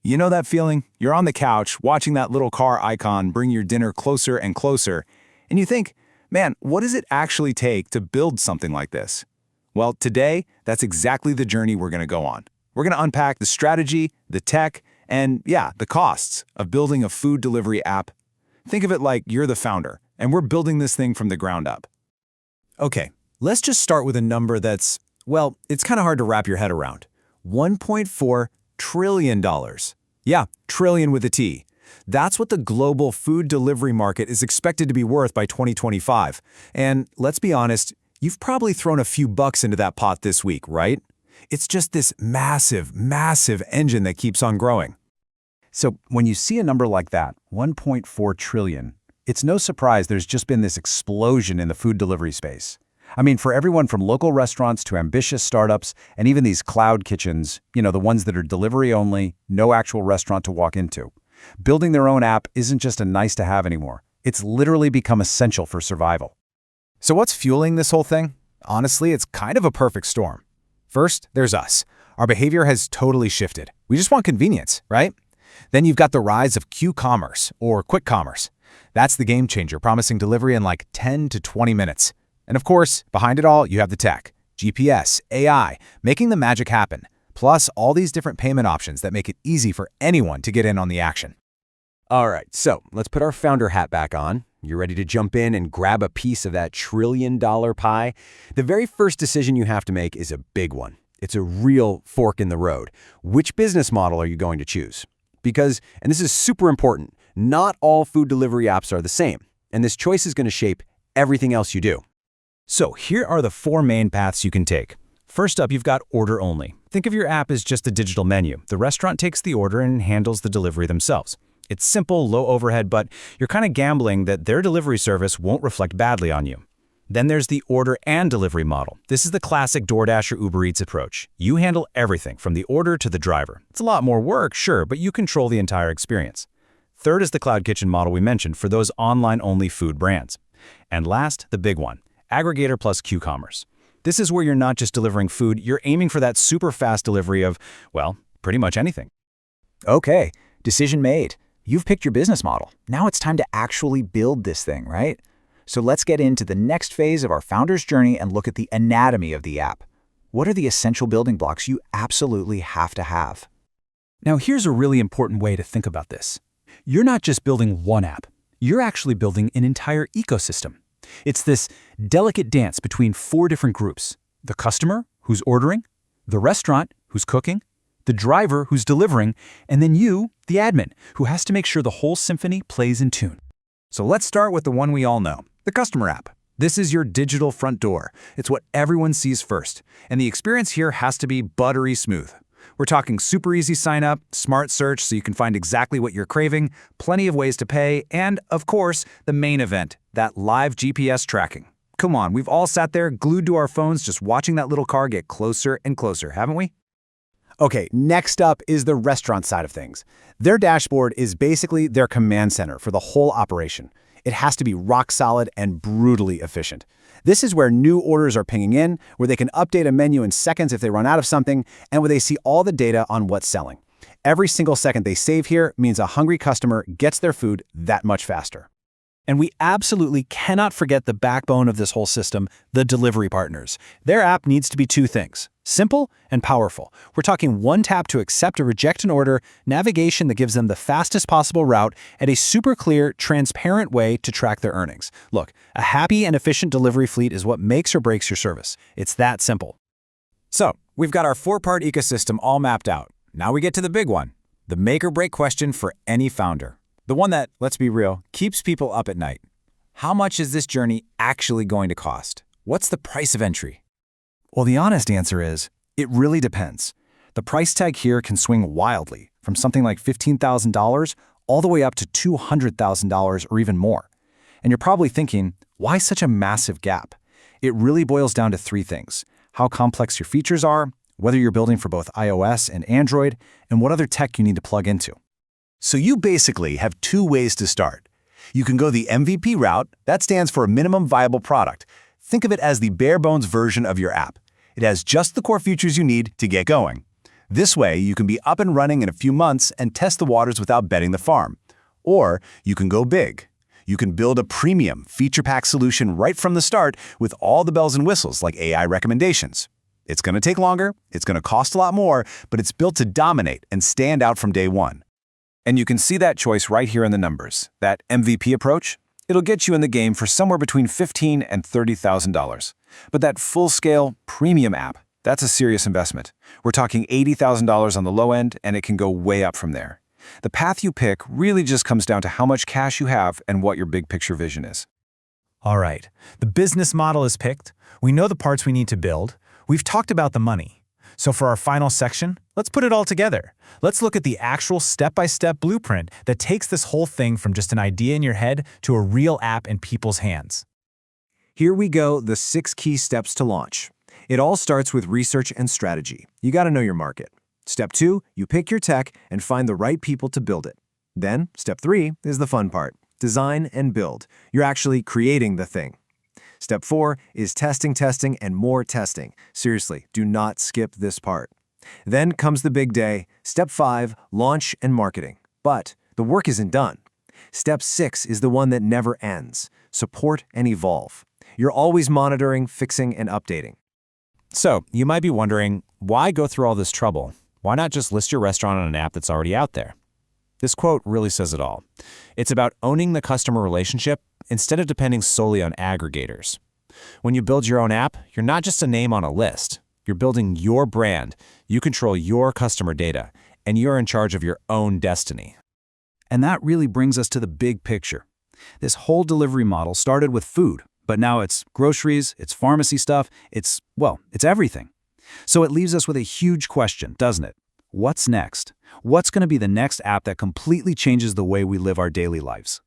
You know that feeling? You're on the couch, watching that little car icon bring your dinner closer and closer, and you think, man, what does it actually take to build something like this? Well, today, that's exactly the journey we're going to go on. We're going to unpack the strategy, the tech, and yeah, the costs of building a food delivery app. Think of it like you're the founder, and we're building this thing from the ground up. Okay, let's just start with a number that's, well, it's kind of hard to wrap your head around. $1.4 trillion. Yeah, trillion with a T. That's what the global food delivery market is expected to be worth by 2025. And let's be honest, you've probably thrown a few bucks into that pot this week, right? It's just this massive, massive engine that keeps on growing. So when you see a number like that, 1.4 trillion, it's no surprise there's just been this explosion in the food delivery space. I mean, for everyone from local restaurants to ambitious startups and even these cloud kitchens, the ones that are delivery only, no actual restaurant to walk into. Building their own app isn't just a nice to have anymore. It's literally become essential for survival. So what's fueling this whole thing? Honestly, it's kind of a perfect storm. First, there's us. Our behavior has totally shifted. We just want convenience, right? Then you've got the rise of Q-commerce, or quick commerce. That's the game changer, promising delivery in like 10 to 20 minutes. And of course, behind it all, you have the tech, GPS, AI, making the magic happen, plus all these different payment options that make it easy for anyone to get in on the action. All right, so let's put our founder hat back on. You're ready to jump in and grab a piece of that trillion-dollar pie? The very first decision you have to make is a big one. It's a real fork in the road. Which business model are you going to choose? Because, and this is super important, not all food delivery apps are the same, and this choice is going to shape everything else you do. So here are the 4 main paths you can take. First up, you've got order only. Think of your app as just a digital menu. The restaurant takes the order and handles the delivery themselves. It's simple, low overhead, but you're kind of gambling that their delivery service won't reflect badly on you. Then there's the order and delivery model. This is the classic DoorDash or Uber Eats approach. You handle everything from the order to the driver. It's a lot more work, sure, but you control the entire experience. Third is the cloud kitchen model we mentioned for those online-only food brands. And last, the big one, aggregator plus Q-commerce. This is where you're not just delivering food, you're aiming for that super fast delivery of, well, pretty much anything. Okay, decision made. You've picked your business model. Now it's time to actually build this thing, right? So let's get into the next phase of our founder's journey and look at the anatomy of the app. What are the essential building blocks you absolutely have to have? Now here's a really important way to think about this. You're not just building one app. You're actually building an entire ecosystem. It's this delicate dance between 4 different groups: the customer, who's ordering, the restaurant, who's cooking, the driver, who's delivering, and then you, the admin, who has to make sure the whole symphony plays in tune. So let's start with the one we all know, the customer app. This is your digital front door. It's what everyone sees first, and the experience here has to be buttery smooth. We're talking super easy sign up, smart search so you can find exactly what you're craving, plenty of ways to pay, and, of course, the main event, that live GPS tracking. Come on, we've all sat there glued to our phones just watching that little car get closer and closer, haven't we? Okay, next up is the restaurant side of things. Their dashboard is basically their command center for the whole operation. It has to be rock solid and brutally efficient. This is where new orders are pinging in, where they can update a menu in seconds if they run out of something, and where they see all the data on what's selling. Every single second they save here means a hungry customer gets their food that much faster. And we absolutely cannot forget the backbone of this whole system, the delivery partners. Their app needs to be 2 things: simple and powerful. We're talking one tap to accept or reject an order, navigation that gives them the fastest possible route, and a super clear, transparent way to track their earnings. Look, a happy and efficient delivery fleet is what makes or breaks your service. It's that simple. So, we've got our 4-part ecosystem all mapped out. Now we get to the big one, the make or break question for any founder. The one that, let's be real, keeps people up at night. How much is this journey actually going to cost? What's the price of entry? Well, the honest answer is, it really depends. The price tag here can swing wildly, from something like $15,000 all the way up to $200,000 or even more. And you're probably thinking, why such a massive gap? It really boils down to 3 things: how complex your features are, whether you're building for both iOS and Android, and what other tech you need to plug into. So you basically have 2 ways to start. You can go the MVP route. That stands for a minimum viable product. Think of it as the bare bones version of your app. It has just the core features you need to get going. This way, you can be up and running in a few months and test the waters without betting the farm. Or you can go big. You can build a premium, feature-packed solution right from the start with all the bells and whistles like AI recommendations. It's going to take longer, it's going to cost a lot more, but it's built to dominate and stand out from day one. And you can see that choice right here in the numbers. That MVP approach, it'll get you in the game for somewhere between $15,000 and $30,000. But that full-scale, premium app, that's a serious investment. We're talking $80,000 on the low end, and it can go way up from there. The path you pick really just comes down to how much cash you have and what your big picture vision is. All right, the business model is picked. We know the parts we need to build. We've talked about the money. So for our final section, let's put it all together. Let's look at the actual step-by-step blueprint that takes this whole thing from just an idea in your head to a real app in people's hands. Here we go, the 6 key steps to launch. It all starts with research and strategy. You got to know your market. Step 2, you pick your tech and find the right people to build it. Then, step 3 is the fun part. Design and build. You're actually creating the thing. Step 4 is testing, and more testing. Seriously, do not skip this part. Then comes the big day. Step 5, launch and marketing. But the work isn't done. Step 6 is the one that never ends. Support and evolve. You're always monitoring, fixing, and updating. So, you might be wondering, why go through all this trouble? Why not just list your restaurant on an app that's already out there? This quote really says it all. It's about owning the customer relationship instead of depending solely on aggregators. When you build your own app, you're not just a name on a list. You're building your brand, you control your customer data, and you're in charge of your own destiny. And that really brings us to the big picture. This whole delivery model started with food, but now it's groceries, it's pharmacy stuff, it's everything. So it leaves us with a huge question, doesn't it? What's next? What's going to be the next app that completely changes the way we live our daily lives?